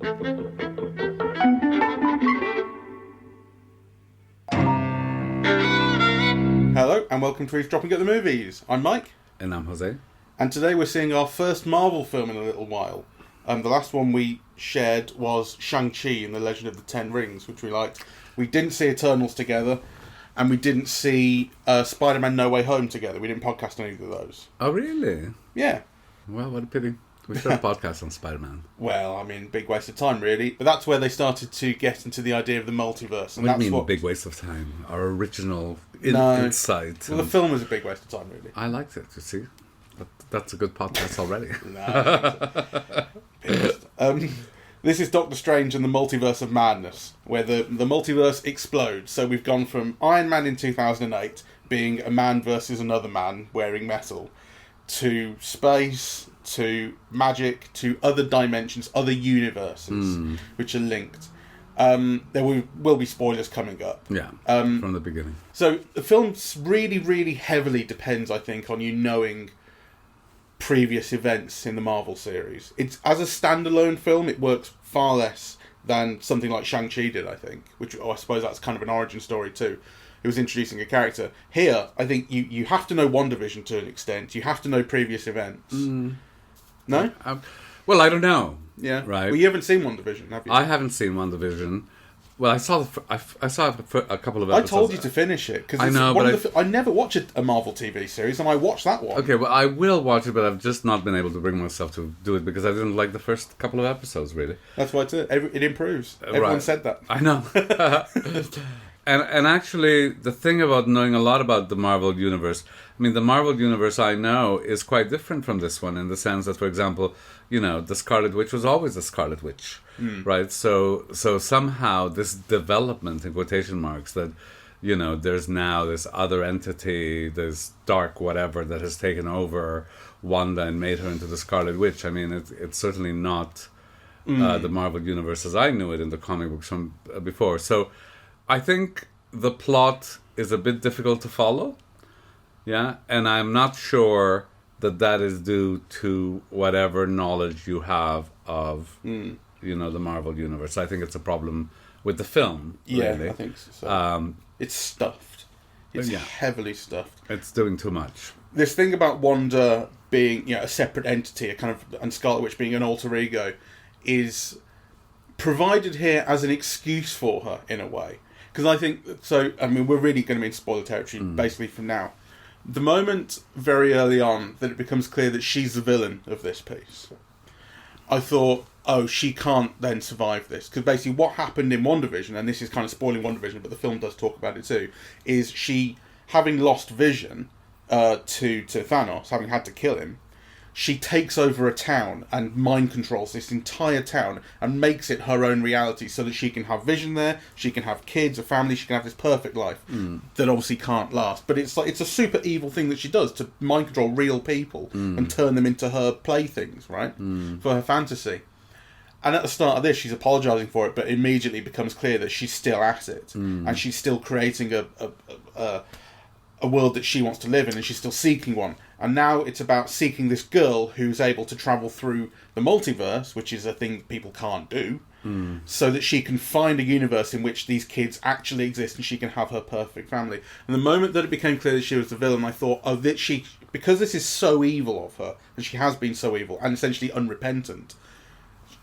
Hello and welcome to Eavesdropping at the Movies. I'm Mike. And I'm Jose. And today we're seeing our first Marvel film in a little while. The last one we shared was Shang-Chi and the Legend of the Ten Rings, which we liked. We didn't see Eternals together, and we didn't see Spider-Man No Way Home together. We didn't podcast on either of those. Oh, really? Yeah. Well, what a pity. We should have podcast on Spider-Man. Well, I mean, big waste of time, really. But that's where they started to get into the idea of the multiverse. And What do you mean, big waste of time? Our original insight. Well, the film was a big waste of time, really. I liked it, you see. That's a good podcast already. This is Doctor Strange and the Multiverse of Madness, where the multiverse explodes. So we've gone from Iron Man in 2008 being a man versus another man wearing metal, to space, to magic, to other dimensions, other universes, which are linked. There will be spoilers coming up. Yeah, from the beginning. So the film really, really heavily depends, I think, on you knowing previous events in the Marvel series. It's as a standalone film, it works far less than something like Shang-Chi did, I think, which I suppose that's kind of an origin story too. It was introducing a character. Here, I think you have to know WandaVision to an extent. You have to know previous events. No? Well, I don't know. Yeah. Right. Well, you haven't seen WandaVision, have you? I haven't seen WandaVision. Well, I saw a couple of episodes. I told you to finish it. Cause I know, but I never watch a Marvel TV series, and I watched that one. Okay, well, I will watch it, but I've just not been able to bring myself to do it because I didn't like the first couple of episodes, really. That's why it improves. Everyone said that. I know. And actually, the thing about knowing a lot about the Marvel Universe, I mean, the Marvel Universe I know is quite different from this one in the sense that, for example, you know, the Scarlet Witch was always the Scarlet Witch, right? So somehow this development, in quotation marks, that, you know, there's now this other entity, this dark whatever that has taken over Wanda and made her into the Scarlet Witch. I mean, it's certainly not the Marvel Universe as I knew it in the comic books from before. So I think the plot is a bit difficult to follow, yeah, and I'm not sure that is due to whatever knowledge you have of, you know, the Marvel Universe. I think it's a problem with the film, really. Yeah, I think so. It's stuffed. It's heavily stuffed. It's doing too much. This thing about Wanda being, you know, a separate entity, and Scarlet Witch being an alter ego, is provided here as an excuse for her, in a way. Because I think, I mean, we're really going to be in spoiler territory, basically, from now. The moment, very early on, that it becomes clear that she's the villain of this piece, I thought, oh, she can't then survive this. Because basically what happened in WandaVision, and this is kind of spoiling WandaVision, but the film does talk about it too, is she, having lost Vision to Thanos, having had to kill him, she takes over a town and mind controls this entire town and makes it her own reality so that she can have Vision there, she can have kids, a family, she can have this perfect life that obviously can't last. But it's a super evil thing that she does to mind control real people and turn them into her playthings, right? For her fantasy. And at the start of this, she's apologising for it, but immediately becomes clear that she's still at it. And she's still creating a world that she wants to live in, and she's still seeking one. And now it's about seeking this girl who's able to travel through the multiverse, which is a thing people can't do, so that she can find a universe in which these kids actually exist and she can have her perfect family. And the moment that it became clear that she was the villain, I thought, oh, that because this is so evil of her, and she has been so evil and essentially unrepentant,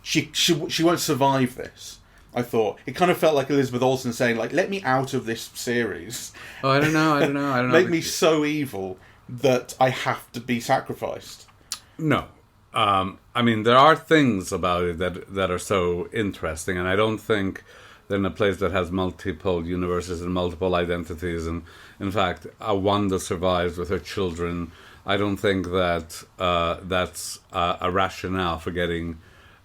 she won't survive this. I thought it kind of felt like Elizabeth Olsen saying, like, let me out of this series. Oh, I don't know. Make me so evil that I have to be sacrificed. No. I mean, there are things about it that are so interesting, and I don't think they're in a place that has multiple universes and multiple identities, and in fact, Wanda survives with her children. I don't think that that's a rationale for getting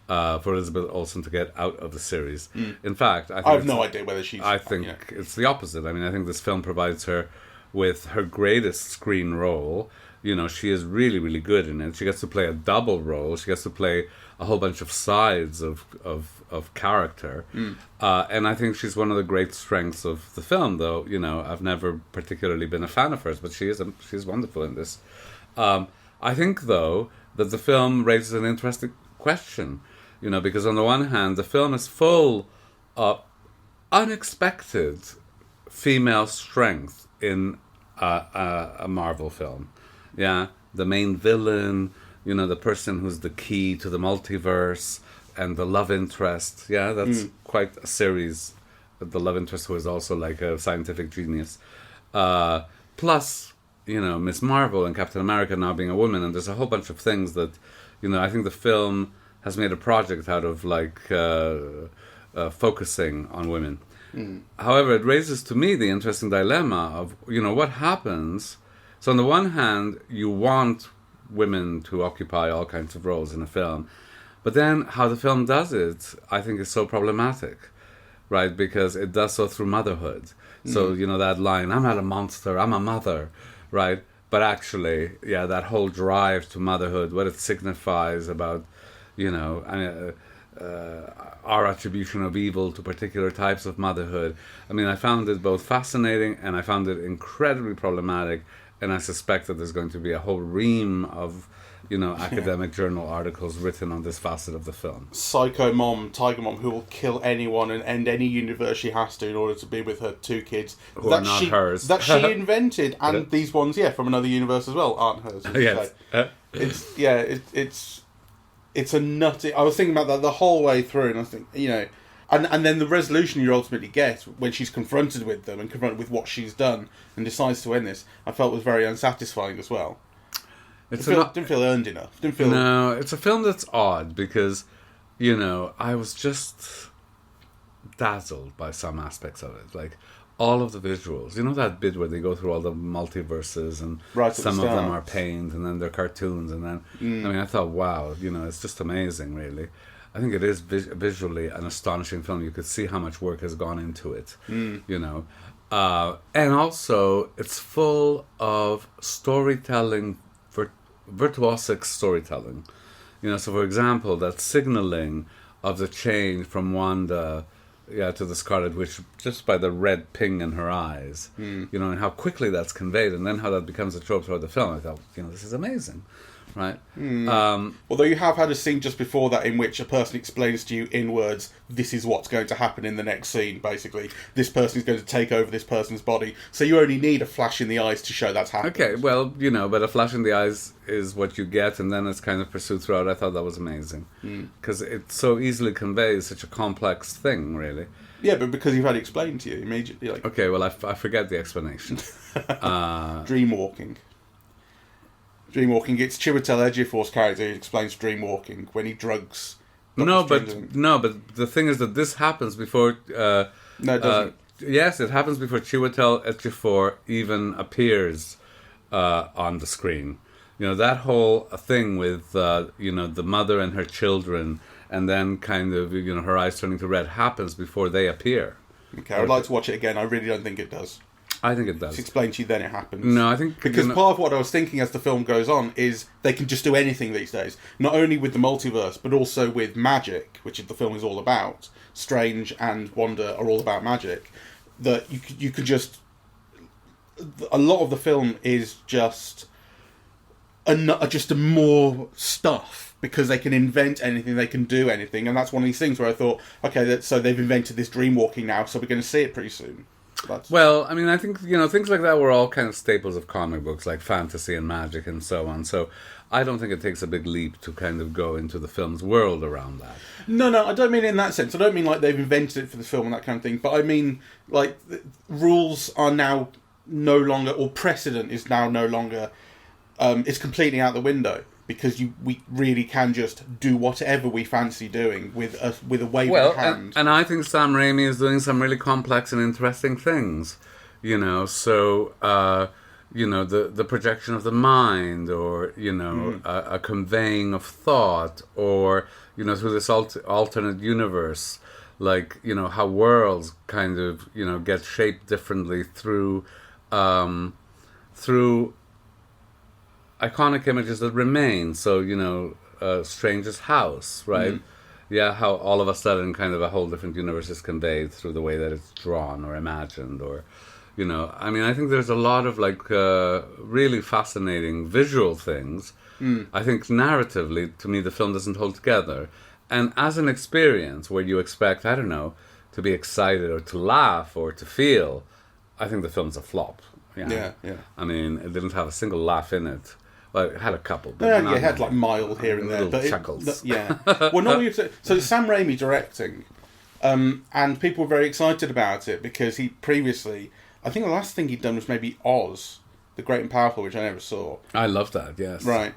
for Elizabeth Olsen to get out of the series. In fact, I have no idea whether she's... I think it's the opposite. I mean, I think this film provides her with her greatest screen role. You know, she is really, really good in it. She gets to play a double role. She gets to play a whole bunch of sides of character. And I think she's one of the great strengths of the film, though, you know, I've never particularly been a fan of hers, but she's wonderful in this. I think, though, that the film raises an interesting question. because on the one hand, the film is full of unexpected female strength in a Marvel film. Yeah, the main villain, the person who's the key to the multiverse, and the love interest. Yeah, that's quite a series. The love interest who is also like a scientific genius. Plus, Miss Marvel and Captain America now being a woman, and there's a whole bunch of things that, I think the film has made a project out of like focusing on women. However, it raises to me the interesting dilemma of, what happens. So on the one hand, you want women to occupy all kinds of roles in a film, but then how the film does it, I think, is so problematic, right? Because it does so through motherhood. So, that line, I'm not a monster, I'm a mother, right? But actually, that whole drive to motherhood, what it signifies about, our attribution of evil to particular types of motherhood. I mean, I found it both fascinating and I found it incredibly problematic, and I suspect that there's going to be a whole ream of, academic journal articles written on this facet of the film. Psycho mom, tiger mom, who will kill anyone and end any universe she has to in order to be with her two kids. Who are not hers. That she invented, and these ones, from another universe as well, aren't hers. Yes. It's a nutty... I was thinking about that the whole way through, and I think, And then the resolution you ultimately get when she's confronted with them and confronted with what she's done and decides to end this, I felt was very unsatisfying as well. Didn't feel earned enough. No, it's a film that's odd because, I was just dazzled by some aspects of it. Like, all of the visuals. That bit where they go through all the multiverses and some of them are paint and then they're cartoons and then... I thought, wow, it's just amazing, really. I think it is visually an astonishing film. You could see how much work has gone into it, and also it's full of storytelling, virtuosic storytelling. So for example, that signaling of the change from Wanda, to the Scarlet Witch, just by the red ping in her eyes, and how quickly that's conveyed, and then how that becomes a trope throughout the film. I thought, this is amazing. Right. Although you have had a scene just before that in which a person explains to you in words, this is what's going to happen in the next scene, basically. This person is going to take over this person's body. So you only need a flash in the eyes to show that's happening. Okay, well, but a flash in the eyes is what you get, and then it's kind of pursued throughout. I thought that was amazing. Because it so easily conveys such a complex thing, really. Yeah, but because you've had it explained to you immediately. Okay, well, I forget the explanation. Dreamwalking. It's Chiwetel Ejiofor's character who explains dreamwalking when he drugs. No, but the thing is that this happens before. No, it doesn't. Yes, it happens before Chiwetel Ejiofor even appears on the screen. That whole thing with the mother and her children, and then kind of her eyes turning to red happens before they appear. Okay, I'd like to watch it again. I really don't think it does. I think it does. It's explained to you, then it happens. No, I think... Because part of what I was thinking as the film goes on is they can just do anything these days. Not only with the multiverse, but also with magic, which the film is all about. Strange and Wanda are all about magic. That you could just... A lot of the film is just more stuff, because they can invent anything, they can do anything, and that's one of these things where I thought, okay, so they've invented this dreamwalking now, so we're going to see it pretty soon. Well, I think, things like that were all kind of staples of comic books, like fantasy and magic and so on. So I don't think it takes a big leap to kind of go into the film's world around that. No, I don't mean in that sense. I don't mean like they've invented it for the film and that kind of thing. But I mean, like, rules are now no longer, or precedent is now no longer, it's completely out the window. Because we really can just do whatever we fancy doing with a wave of a hand. And I think Sam Raimi is doing some really complex and interesting things. So the projection of the mind, or a conveying of thought, or through this alternate universe, like how worlds kind of get shaped differently through iconic images that remain. So, Strange's house, right? Yeah, how all of a sudden kind of a whole different universe is conveyed through the way that it's drawn or imagined, or, I think there's a lot of, like, really fascinating visual things. I think narratively, to me, the film doesn't hold together. And as an experience where you expect, I don't know, to be excited or to laugh or to feel, I think the film's a flop. Yeah. I mean, it didn't have a single laugh in it. Well, it had a couple. But Yeah, it had like mild here and there. Little But chuckles. Yeah. Well, not really. So it's Sam Raimi directing, and people were very excited about it because he previously, I think the last thing he'd done was maybe Oz, the Great and Powerful, which I never saw. I love that, yes. Right.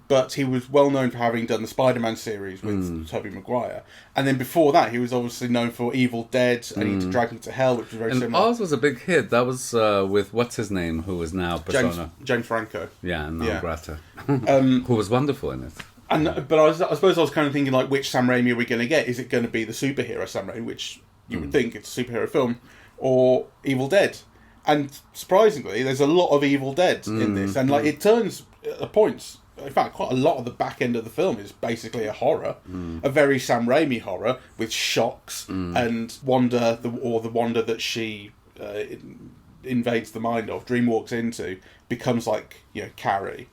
But he was well known for having done the Spider-Man series with Tobey Maguire. And then before that, he was obviously known for Evil Dead and He Drag Me to Hell, which was very And similar. Oz was a big hit. That was with, what's his name, who is now Persona. James Franco. Yeah, and now Yeah. Greta. Who was wonderful in it. But I suppose I was kind of thinking, like, which Sam Raimi are we going to get? Is it going to be the superhero Sam Raimi, which you would think it's a superhero film, or Evil Dead? And surprisingly, there's a lot of Evil Dead in this. And, like, it turns at points... In fact, quite a lot of the back end of the film is basically a horror, a very Sam Raimi horror with shocks and wonder, the wonder that she invades the mind of, dreamwalks into, becomes like Carrie,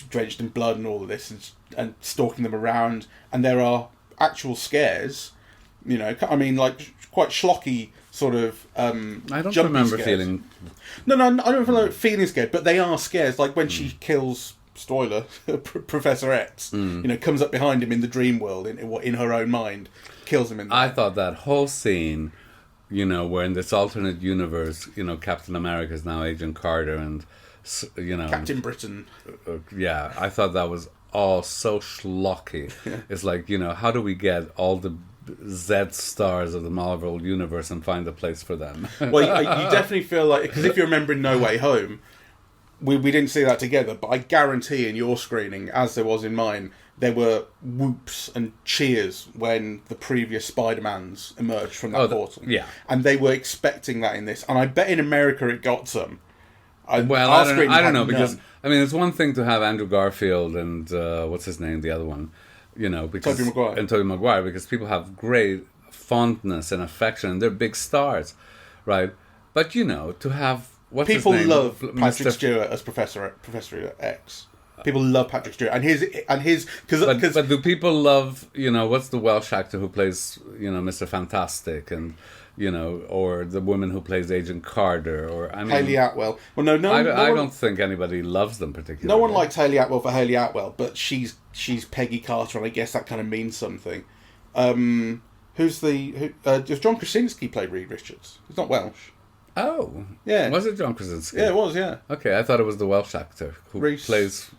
drenched in blood and all of this, and stalking them around. And there are actual scares, I mean, like quite schlocky sort of. I don't remember scares. feeling. No, I don't remember feeling scared, but they are scares. Like when she kills. Spoiler, Professor X, comes up behind him in the dream world, in her own mind, kills him in there. I thought that whole scene, where in this alternate universe, Captain America is now Agent Carter and, Captain Britain. Yeah, I thought that was all so schlocky. It's like, how do we get all the Z stars of the Marvel universe and find a place for them? Well, you definitely feel like, because if you remember in No Way Home, we didn't see that together, but I guarantee in your screening, as there was in mine, there were whoops and cheers when the previous Spider-Mans emerged from that portal. Yeah. And they were expecting that in this. And I bet in America it got some. I don't know, because, I mean, it's one thing to have Andrew Garfield and, what's his name, the other one, because... Tobey Maguire. And Tobey Maguire, because people have great fondness and affection, and they're big stars, right? But, to have... What's People his name? love Patrick Stewart as Professor X. People love Patrick Stewart and his because. But do people love what's the Welsh actor who plays Mr. Fantastic and or the woman who plays Agent Carter or Hayley Atwell? Well, no, I don't think anybody loves them particularly. No one likes Hayley Atwell for Hayley Atwell, but she's Peggy Carter, and I guess that kind of means something. Does John Krasinski play Reed Richards? He's not Welsh. Oh. Yeah. Was it John Krasinski? Yeah, it was, yeah. Okay, I thought it was the Welsh actor who plays...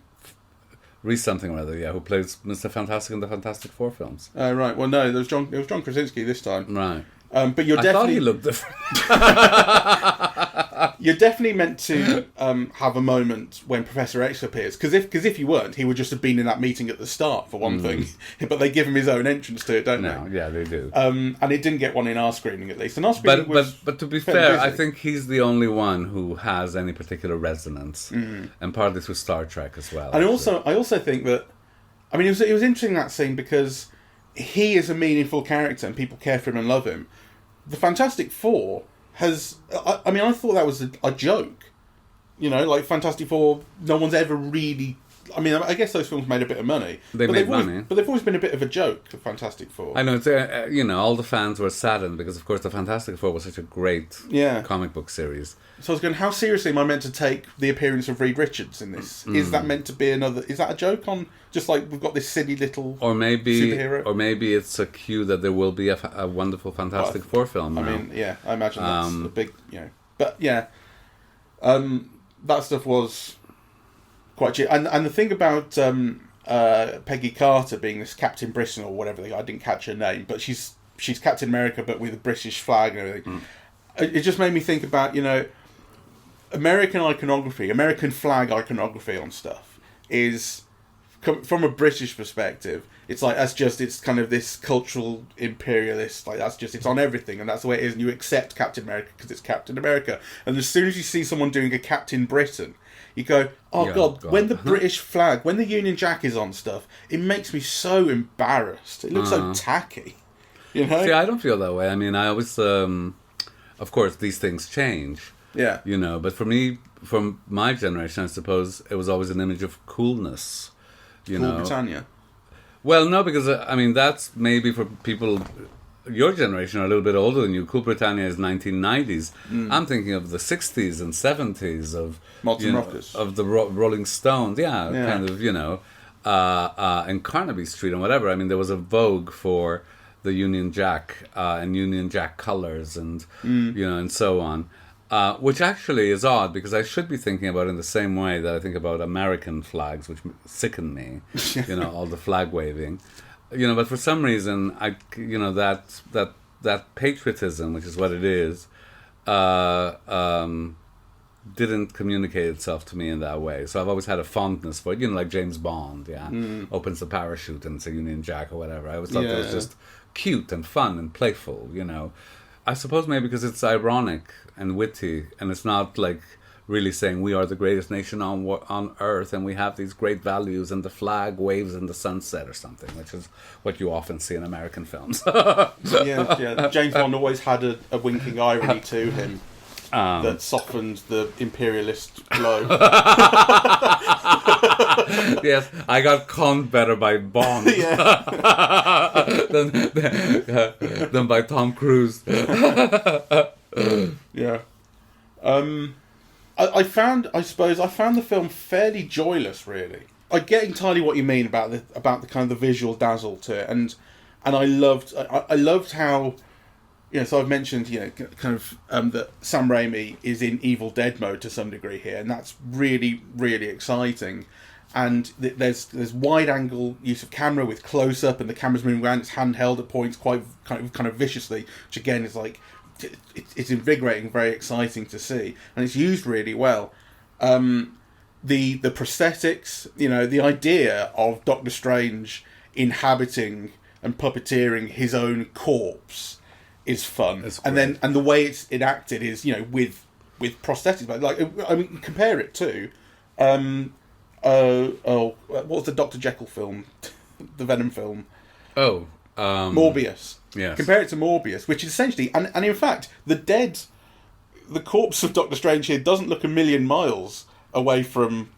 Reese something or other, yeah, who plays Mr. Fantastic in the Fantastic Four films. Right. Well, no, it was John Krasinski this time. Right. But you're definitely... I thought he looked different. You're definitely meant to have a moment when Professor X appears, because if you weren't, he would just have been in that meeting at the start for one thing. But they give him his own entrance to it, don't they? No, yeah, they do. And it didn't get one in our screening, at least. And our screening but to be fair, I think he's the only one who has any particular resonance, and partly through Star Trek as well. And I also think that, I mean, it was interesting, that scene, because he is a meaningful character and people care for him and love him. The Fantastic Four has... I mean, I thought that was a joke. Like Fantastic Four, no one's ever really... I mean, I guess those films made a bit of money. But they've always been a bit of a joke, the Fantastic Four. I know, it's, all the fans were saddened because, of course, the Fantastic Four was such a great comic book series. So I was going, how seriously am I meant to take the appearance of Reed Richards in this? Is that meant to be is that a joke on, just like we've got this silly little superhero? Or maybe it's a cue that there will be a wonderful Fantastic Four film now. I mean, yeah, I imagine that's the big, But, yeah, that stuff was... quite cheap. And the thing about Peggy Carter being this Captain Britain or whatever, I didn't catch her name, but she's Captain America but with a British flag and everything. It just made me think about, American iconography, American flag iconography on stuff is, from a British perspective, it's like, it's kind of this cultural imperialist, like it's on everything, and that's the way it is, and you accept Captain America because it's Captain America. And as soon as you see someone doing a Captain Britain, you go, God, when the British flag, when the Union Jack is on stuff, it makes me so embarrassed. It looks so tacky. See, I don't feel that way. I mean, I always, of course, these things change. Yeah. But for me, from my generation, I suppose, it was always an image of coolness. Britannia. Well, no, because I mean that's maybe for people your generation are a little bit older than you. Cool Britannia is 1990s. I'm thinking of the 60s and 70s of Modern Rockers, of the Rolling Stones. Yeah, kind of, in Carnaby Street and whatever. I mean, there was a vogue for the Union Jack and Union Jack colors and and so on. Which actually is odd because I should be thinking about it in the same way that I think about American flags, which sicken me. All the flag waving. But for some reason, that patriotism, which is what it is, didn't communicate itself to me in that way. So I've always had a fondness for it, like James Bond, opens the parachute and it's a Union Jack or whatever. I always thought that was just cute and fun and playful, I suppose maybe because it's ironic and witty, and it's not like really saying we are the greatest nation on earth and we have these great values and the flag waves in the sunset or something, which is what you often see in American films. yeah. James Bond always had a winking irony to him that softened the imperialist blow. Yes, I got conned better by Bond than by Tom Cruise. Yeah. I found the film fairly joyless, really. I get entirely what you mean about the kind of the visual dazzle to it, and I loved how, so I've mentioned, kind of that Sam Raimi is in Evil Dead mode to some degree here, and that's really, really exciting. And there's wide angle use of camera with close up, and the camera's moving around. It's handheld at points, quite kind of viciously, which again is like. It's invigorating, very exciting to see, and it's used really well. The prosthetics, the idea of Doctor Strange inhabiting and puppeteering his own corpse is fun, and the way it's enacted is with prosthetics. But compare it to what was the Dr. Jekyll film, the Venom film? Morbius. Yes. Compare it to Morbius, which is essentially, and in fact, the corpse of Doctor Strange here doesn't look a million miles away from,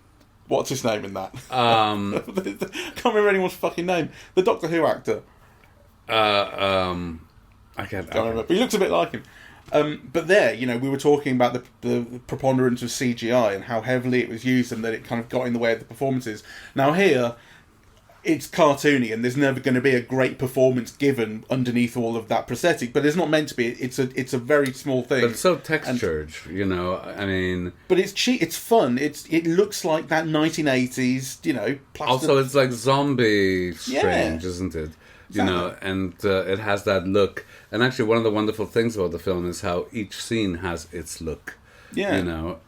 what's his name in that? I can't remember anyone's fucking name. The Doctor Who actor. I can't remember, but he looks a bit like him. But there, we were talking about the preponderance of CGI and how heavily it was used and that it kind of got in the way of the performances. Now here, it's cartoony and there's never going to be a great performance given underneath all of that prosthetic, but it's not meant to be. It's a very small thing. But it's so textured, I mean. But it's cheap. It's fun. It looks like that 1980s, plastic. Also, it's like zombie strange, isn't it? Exactly. And it has that look. And actually, one of the wonderful things about the film is how each scene has its look. Yeah.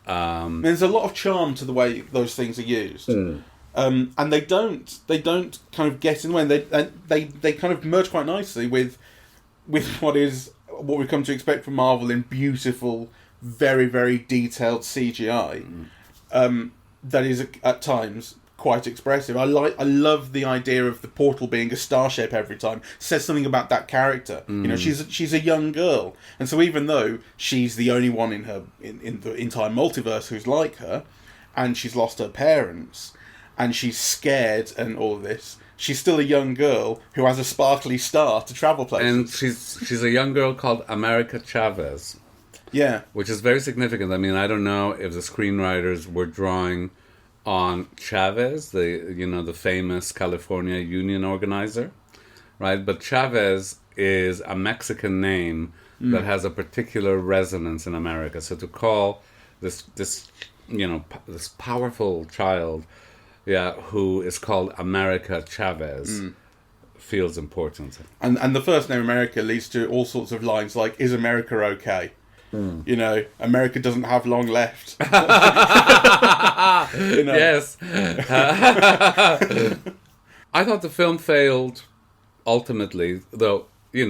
There's a lot of charm to the way those things are used. And they don't kind of get in the way. They kind of merge quite nicely with what we've come to expect from Marvel in beautiful, very, very detailed CGI. That is at times quite expressive. I love the idea of the portal being a star shape every time. It says something about that character. She's a young girl, and so even though she's the only one in the entire multiverse who's like her, and she's lost her parents. And she's scared and all of this. She's still a young girl who has a sparkly star to travel places. And she's a young girl called America Chavez. Yeah. Which is very significant. I mean, I don't know if the screenwriters were drawing on Chavez, the famous California union organizer, right? But Chavez is a Mexican name that has a particular resonance in America. So to call this powerful child, who is called America Chavez, feels important. And the first name America leads to all sorts of lines like, is America okay? America doesn't have long left. Yes. I thought the film failed ultimately, though, it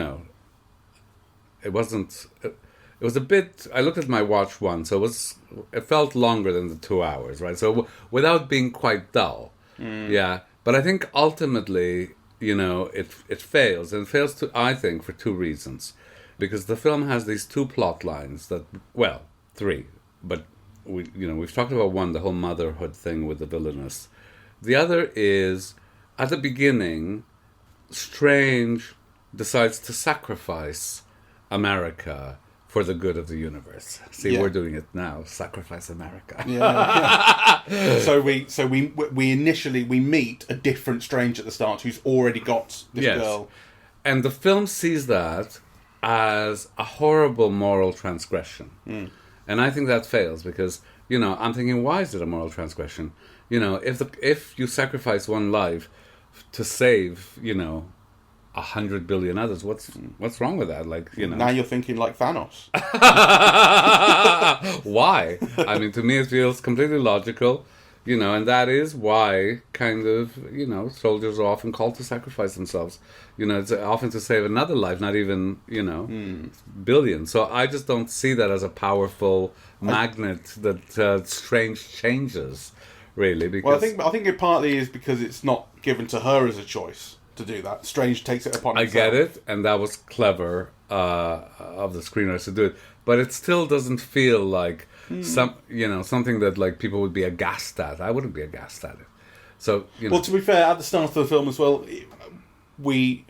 wasn't... It was a bit... I looked at my watch once, so it felt longer than the 2 hours, right? So without being quite dull. But I think ultimately, it fails. And it fails, I think, for two reasons. Because the film has these two plot lines that... Well, three. But, we've talked about one, the whole motherhood thing with the villainess. The other is, at the beginning, Strange decides to sacrifice America for the good of the universe. See, we're doing it now. Sacrifice America. Yeah. So we initially meet a different Strange at the start who's already got this girl. And the film sees that as a horrible moral transgression. And I think that fails because, I'm thinking, why is it a moral transgression? If you sacrifice one life to save, 100 billion others, what's wrong with that? Now you're thinking like Thanos. Why? I mean, to me it feels completely logical, and that is why kind of, soldiers are often called to sacrifice themselves. It's often to save another life, not even, billions. So I just don't see that as a powerful magnet that Strange changes, really. Because I think it partly is because it's not given to her as a choice to do that. Strange takes it upon himself. I get it, and that was clever of the screenwriters to do it, but it still doesn't feel like something that people would be aghast at. I wouldn't be aghast at it. So well, to be fair, at the start of the film as well, we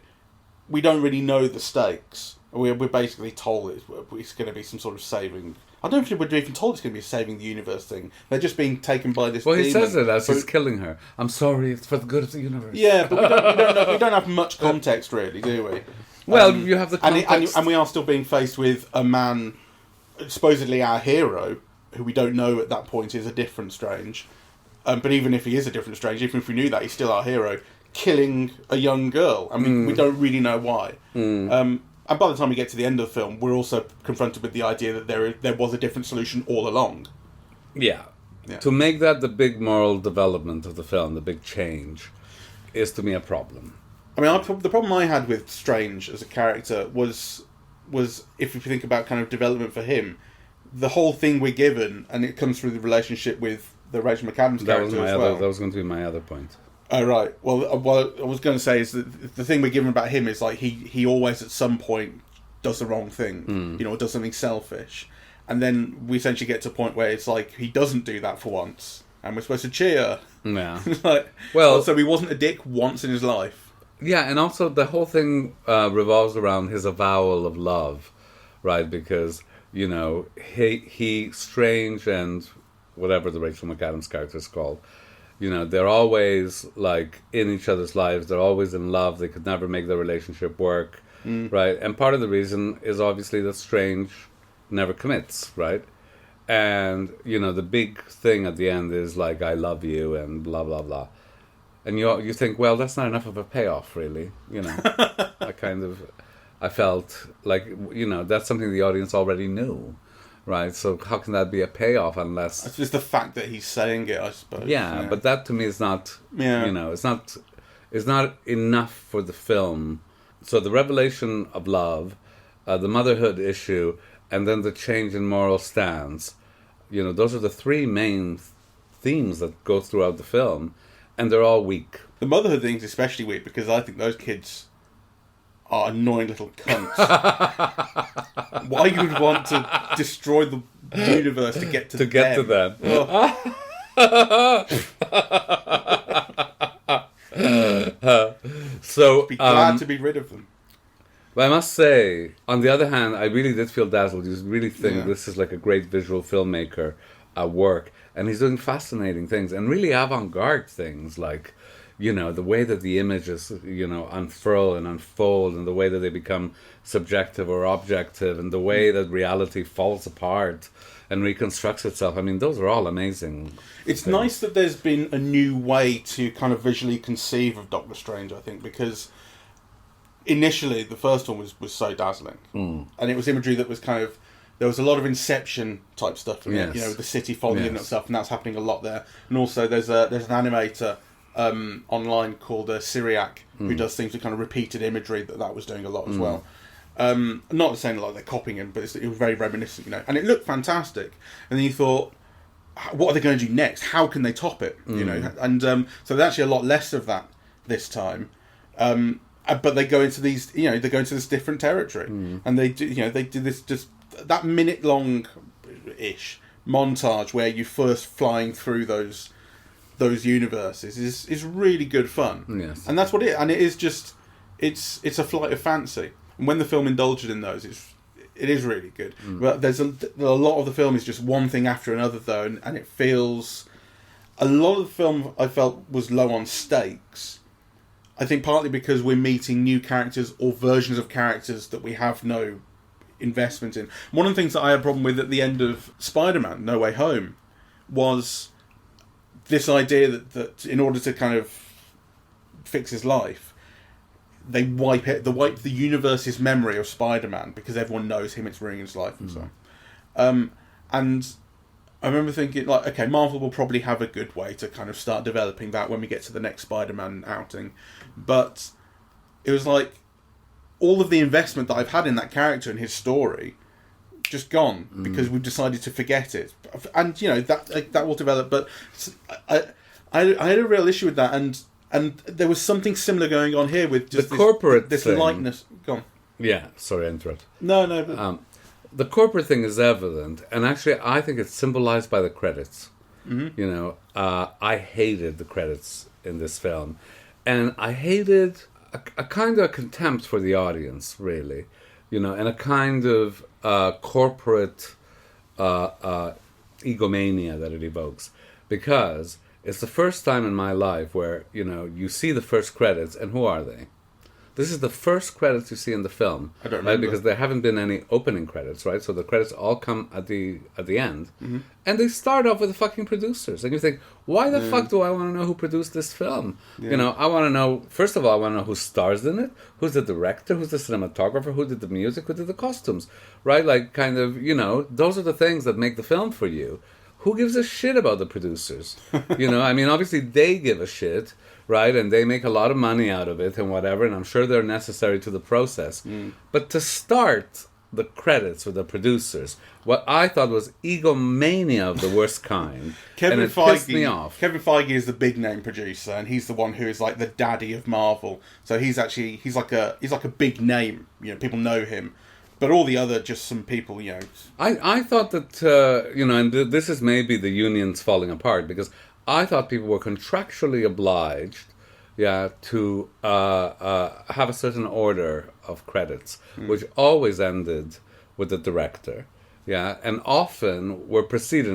don't really know the stakes. We're basically told it's going to be some sort of saving. I don't think we're even told it's going to be a saving the universe thing. They're just being taken by this. Well, he says it as he's killing her. I'm sorry, it's for the good of the universe. Yeah, but we don't have much context, really, do we? Well, you have the context. And we are still being faced with a man, supposedly our hero, who we don't know at that point is a different Strange. But even if he is a different Strange, even if we knew that, he's still our hero, killing a young girl. I mean, we don't really know why. And by the time we get to the end of the film, we're also confronted with the idea that there was a different solution all along. Yeah. To make that the big moral development of the film, the big change, is to me a problem. I mean, the problem I had with Strange as a character was if you think about kind of development for him, the whole thing we're given, and it comes through the relationship with the Rachel McAdams character as well. That was going to be my other point. Oh, right. Well, what I was going to say is that the thing we're given about him is he always at some point does the wrong thing, does something selfish. And then we essentially get to a point where it's like he doesn't do that for once. And we're supposed to cheer. Yeah. So he wasn't a dick once in his life. Yeah, and also the whole thing revolves around his avowal of love, right? Because, he Strange and whatever the Rachel McAdams character is called, they're always in each other's lives. They're always in love. They could never make their relationship work, right? And part of the reason is obviously that Strange never commits, right? And the big thing at the end is I love you and blah blah blah, and you think, well, that's not enough of a payoff, really. I felt that's something the audience already knew. Right, so how can that be a payoff unless... It's just the fact that he's saying it, I suppose. Yeah, but that to me is not, it's not enough for the film. So the revelation of love, the motherhood issue, and then the change in moral stance, those are the three main themes that go throughout the film, and they're all weak. The motherhood thing's especially weak because I think those kids are annoying little cunts. Why you would want to destroy the universe to get to them? To them. So be glad to be rid of them. But I must say, on the other hand, I really did feel dazzled. You really think this is a great visual filmmaker at work, and he's doing fascinating things and really avant-garde things, the way that the images, unfurl and unfold, and the way that they become subjective or objective, and the way that reality falls apart and reconstructs itself. I mean, those are all amazing. It's nice that there's been a new way to kind of visually conceive of Doctor Strange, I think, because initially the first one was so dazzling. And it was imagery that was kind of... There was a lot of Inception type stuff in it, the city folding in and stuff, and that's happening a lot there. And also there's an animator online called Syriac, who does things with kind of repeated imagery that was doing a lot as well. Not saying they're copying him, but it was very reminiscent, and it looked fantastic. And then you thought, what are they going to do next? How can they top it? And so there's actually a lot less of that this time. But they go into these, they go into this different territory, and they do, they do this just that minute long ish montage where you first flying through those universes is really good fun. Yes. And that's what it is just it's a flight of fancy. And when the film indulges in those, it is really good. But there's a lot of the film is just one thing after another, though, and it feels... A lot of the film I felt was low on stakes. I think partly because we're meeting new characters or versions of characters that we have no investment in. One of the things that I had a problem with at the end of Spider-Man No Way Home was this idea that in order to kind of fix his life, they wipe the universe's memory of Spider-Man because everyone knows him, it's ruining his life and so on. And I remember thinking, like, okay, Marvel will probably have a good way to kind of start developing that when we get to the next Spider-Man outing. But it was like, all of the investment that I've had in that character and his story, just gone, because we've decided to forget it. And, that will develop. But I had a real issue with that, and there was something similar going on here with just the corporate this thing. lightness. Gone. Yeah, sorry, I interrupt. No. But... the corporate thing is evident, and actually I think it's symbolized by the credits. I hated the credits in this film, and I hated a kind of contempt for the audience, really, and a kind of corporate egomania that it evokes, because it's the first time in my life where you see the first credits, and who are they? This is the first credits you see in the film. I don't remember. Right? Because there haven't been any opening credits, right? So the credits all come at the end. And they start off with the fucking producers. And you think, why the fuck do I want to know who produced this film? Yeah. I want to know, first of all, I want to know who stars in it, who's the director, who's the cinematographer, who did the music, who did the costumes, right? Like, kind of, those are the things that make the film for you. Who gives a shit about the producers? I mean, obviously they give a shit, right? And they make a lot of money out of it and whatever, and I'm sure they're necessary to the process. But to start the credits with the producers, what I thought was egomania of the worst kind. Kevin and it Feige pissed me off. Kevin Feige is the big name producer, and he's the one who is like the daddy of Marvel. So he's like a big name. People know him. But all the other, just some people, I thought that, and this is maybe the unions falling apart, because I thought people were contractually obliged, to have a certain order of credits, which always ended with the director, and often were preceded.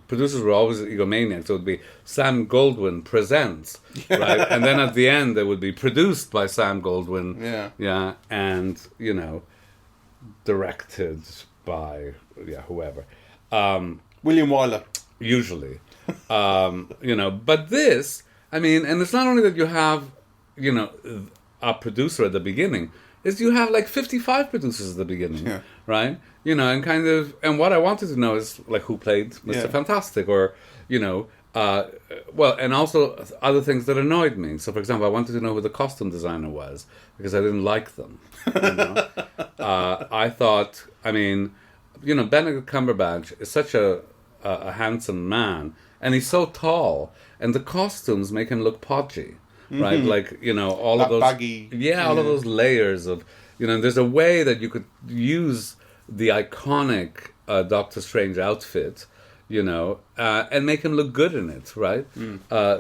Producers were always egomaniacs. So it would be Sam Goldwyn presents, right, and then at the end it would be produced by Sam Goldwyn, and directed by whoever, William Wyler. usually. But this, I mean, and it's not only that you have, a producer at the beginning, is you have like 55 producers at the beginning, right? And kind of, and what I wanted to know is like who played Mr. Fantastic, or, and also other things that annoyed me. So, for example, I wanted to know who the costume designer was, because I didn't like them. I thought, I mean, Benedict Cumberbatch is such a handsome man, and he's so tall, and the costumes make him look podgy, right? Like, all that of those baggy, all of those layers of, and there's a way that you could use the iconic Doctor Strange outfit, and make him look good in it, right?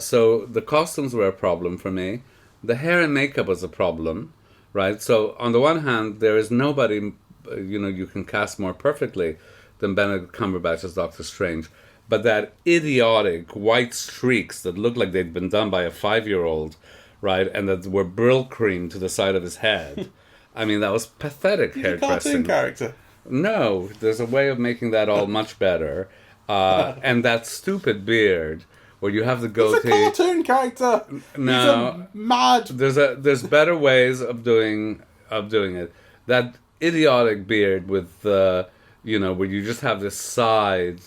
So the costumes were a problem for me. The hair and makeup was a problem, right? So on the one hand, there is nobody, you can cast more perfectly than Benedict Cumberbatch as Doctor Strange. But that idiotic white streaks that looked like they'd been done by a 5-year-old, right? And that were Brill cream to the side of his head. I mean, that was pathetic hairdressing. Cartoon character. No, there's a way of making that all much better. And that stupid beard, where you have the goatee. He's a cartoon character. No, he's mad. There's better ways of doing it. That idiotic beard with the, where you just have this side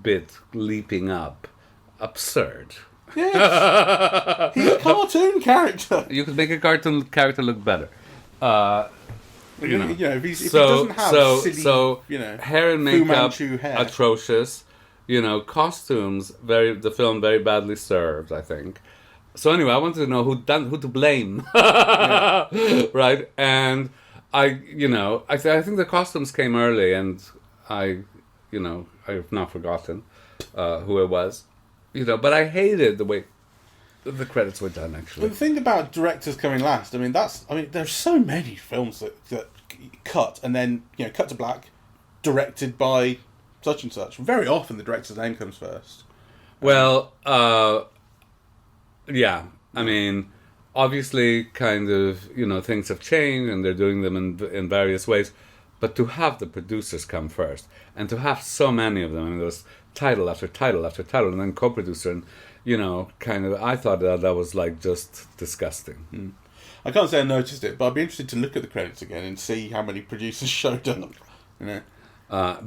bit leaping up, absurd. Yes, he's a cartoon character. You could make a cartoon character look better. If he doesn't have silly, hair and makeup hair. atrocious. Costumes the film very badly served, I think. So anyway, I wanted to know who to blame, right? And I think the costumes came early, and I've now forgotten who it was, but I hated the way The credits were done, But actually. the thing about directors coming last, there's so many films that cut and then cut to black, directed by such and such. Very often the director's name comes first. Well, yeah. I mean, obviously, kind of, things have changed and they're doing them in various ways. But to have the producers come first, and to have so many of them, I mean, there was title after title after title, and then co-producer, and, I thought that was, like, just disgusting. I can't say I noticed it, but I'd be interested to look at the credits again and see how many producers showed up.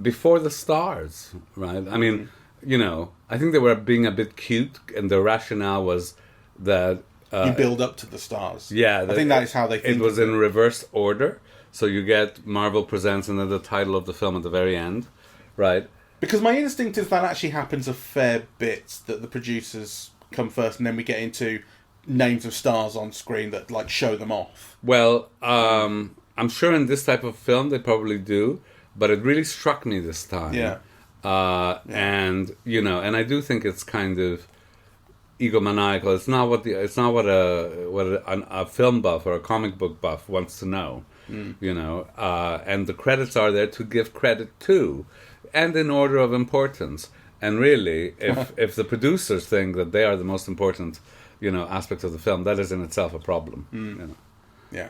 Before the stars, right? I mean, I think they were being a bit cute, and the rationale was that... you build up to the stars. Yeah. I think that is how they think it was in reverse order. So you get Marvel Presents and then the title of the film at the very end, right? Because my instinct is that actually happens a fair bit, that the producers come first and then we get into names of stars on screen that, like, show them off. Well, I'm sure in this type of film they probably do, but it really struck me this time. Yeah. And, and I do think it's kind of egomaniacal. It's not what a film buff or a comic book buff wants to know. And the credits are there to give credit to, and in order of importance. And really, if the producers think that they are the most important, aspect of the film, that is in itself a problem. Yeah.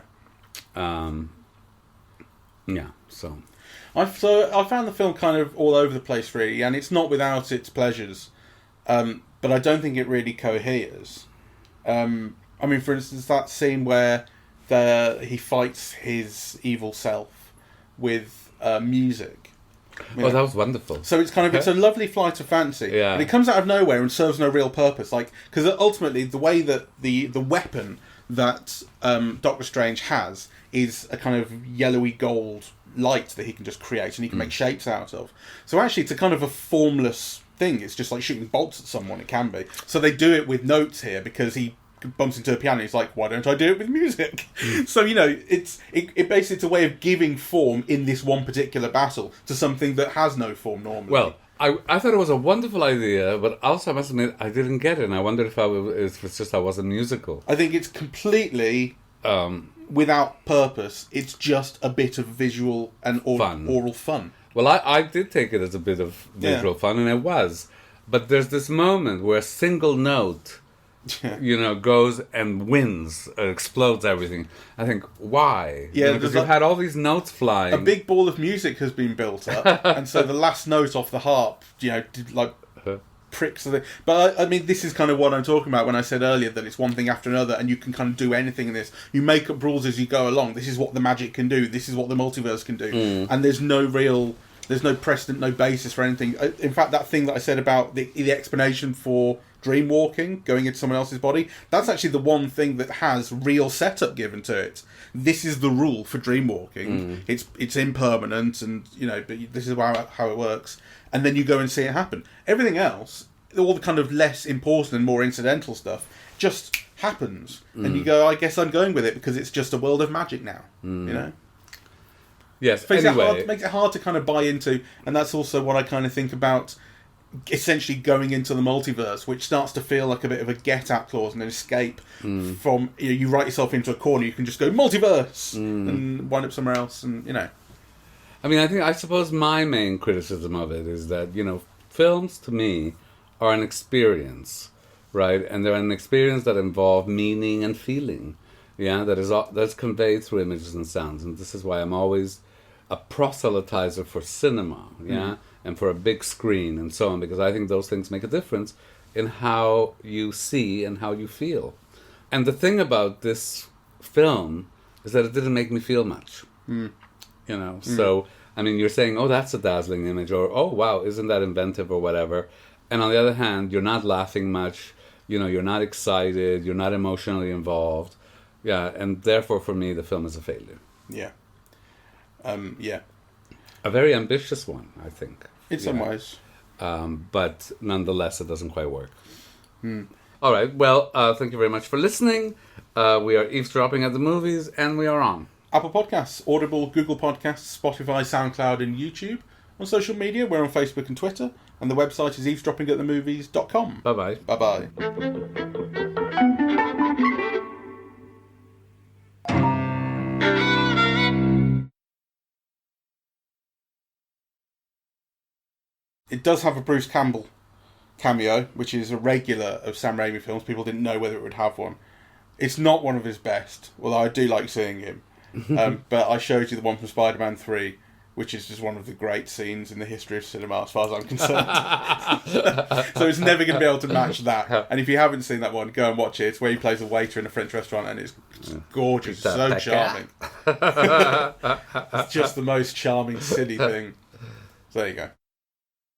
So I found the film kind of all over the place, really, and it's not without its pleasures, but I don't think it really coheres. For instance, that scene where he fights his evil self with music. That was wonderful. So it's it's a lovely flight of fancy, yeah. and it comes out of nowhere and serves no real purpose. Like, because ultimately the way that the weapon that Doctor Strange has is a kind of yellowy gold light that he can just create and he can make shapes out of. So actually, it's a kind of a formless thing. It's just like shooting bolts at someone. It can be. So they do it with notes here because he bumps into a piano. He's like, why don't I do it with music? So it basically it's a way of giving form in this one particular battle to something that has no form normally. Well, I thought it was a wonderful idea, but also I must admit I didn't get it, and I wondered if it's just I wasn't musical. I think it's completely without purpose. It's just a bit of visual and oral fun. Well, I did take it as a bit of visual fun, and it was. But there's this moment where a single note goes and wins, explodes everything. I think, why? Yeah, because you've had all these notes flying. A big ball of music has been built up, and so the last note off the harp, pricks the thing. But I mean, this is kind of what I'm talking about when I said earlier that it's one thing after another, and you can kind of do anything in this. You make up rules as you go along. This is what the magic can do. This is what the multiverse can do. And there's no precedent, no basis for anything. In fact, that thing that I said about the explanation for dream walking, going into someone else's body, that's actually the one thing that has real setup given to it. This is the rule for dream walking. It's impermanent, and but this is how it works. And then you go and see it happen. Everything else, all the kind of less important and more incidental stuff, just happens. And you go, I guess I'm going with it because it's just a world of magic now. Yes. It makes it hard to kind of buy into, and that's also what I kind of think about essentially going into the multiverse, which starts to feel like a bit of a get-out clause and an escape from, you write yourself into a corner, you can just go multiverse and wind up somewhere else, and I mean, I suppose my main criticism of it is that, films to me are an experience, right? And they're an experience that involve meaning and feeling, that's conveyed through images and sounds. And this is why I'm always a proselytizer for cinema, and for a big screen and so on, because I think those things make a difference in how you see and how you feel. And the thing about this film is that it didn't make me feel much. So, I mean, you're saying, oh, that's a dazzling image, or, oh, wow, isn't that inventive, or whatever. And on the other hand, you're not laughing much, you're not excited, you're not emotionally involved. And therefore, for me, the film is a failure. A very ambitious one, I think. In some ways. But nonetheless, it doesn't quite work. All right, well, thank you very much for listening. We are eavesdropping at the movies, and we are on Apple Podcasts, Audible, Google Podcasts, Spotify, SoundCloud, and YouTube. On social media, we're on Facebook and Twitter, and the website is eavesdroppingatthemovies.com. Bye-bye. Bye-bye. It does have a Bruce Campbell cameo, which is a regular of Sam Raimi films. People didn't know whether it would have one. It's not one of his best, although I do like seeing him. But I showed you the one from Spider-Man 3, which is just one of the great scenes in the history of cinema, as far as I'm concerned. So it's never going to be able to match that. And if you haven't seen that one, go and watch it. It's where he plays a waiter in a French restaurant, and it's gorgeous, so charming. It's just the most charming, silly thing. So there you go.